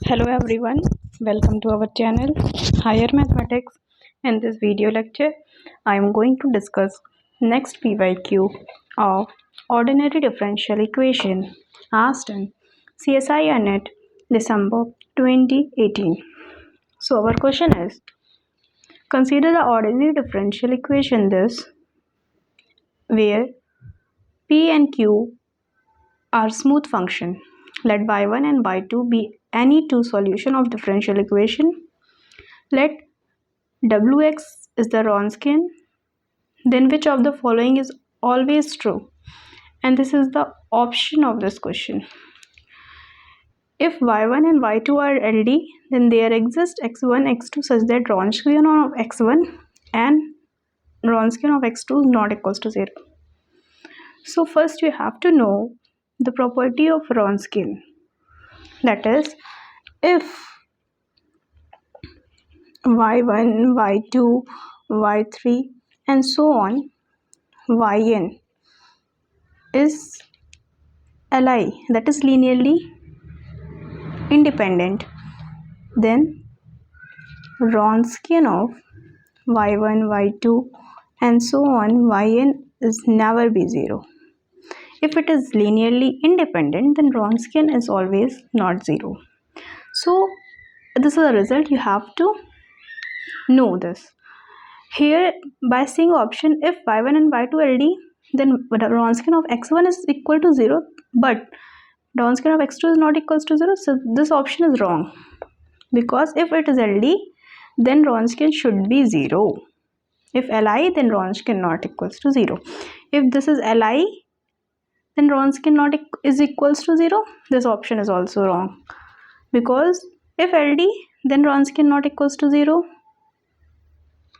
Hello everyone, welcome to our channel Higher Mathematics. In this video lecture, I am going to discuss next PYQ of ordinary differential equation asked in csirnet December 2018. So our question is, consider the ordinary differential equation this where P and Q are smooth function. Let y1 and y2 be any two solution of differential equation. Let wx is the Wronskian. Then which of the following is always true? And this is the option of this question. If y1 and y2 are LD, then there exists x1, x2 such that Wronskian of x1 and Wronskian of x2 is not equals to 0. So first you have to know the property of Wronskian. That is, if y1, y2, y3 and so on, yn is Li, that is linearly independent, then Wronskian of y1, y2 and so on, yn is never be 0. If it is linearly independent, then Wronskian is always not 0. So this is the result. You have to know this. Here by seeing option, if y1 and y2 are LD, then the Wronskian of x1 is equal to 0, but Wronskian of x2 is not equals to 0. So this option is wrong, because if it is LD, then Wronskian should be 0. If Li, then Wronskian not equals to 0. If this is Li, then Wronskian not is equals to 0. This option is also wrong, because if LD, then Wronskian not equals to 0.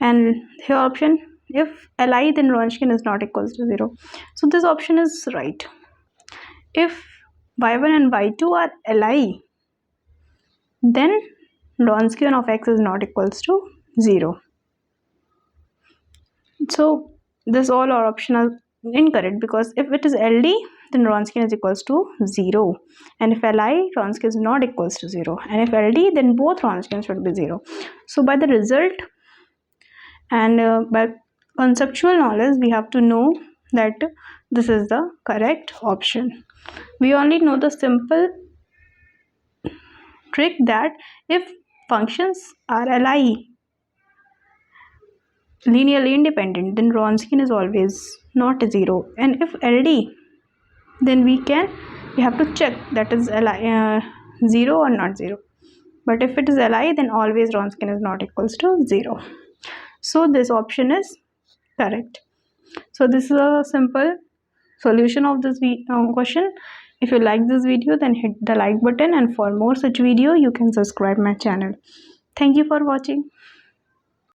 And here option, if Li, then Wronskian is not equals to 0. So this option is right. If y1 and y2 are Li, then Wronskian of x is not equals to 0. So this all are optional incorrect, because if it is LD, then Wronskian is equals to 0, and if Li, Wronskian is not equals to 0, and if LD, then both Wronskians should be 0. So by the result and by conceptual knowledge, we have to know that this is the correct option. We only know the simple trick that if functions are Li, linearly independent, then Wronskian is always not 0, and if LD, then we have to check that is 0 or not 0. But if it is Li, then always Wronskian is not equals to 0. So this option is correct. So this is a simple solution of this question. If you like this video, then hit the like button, and for more such video you can subscribe my channel. Thank you for watching.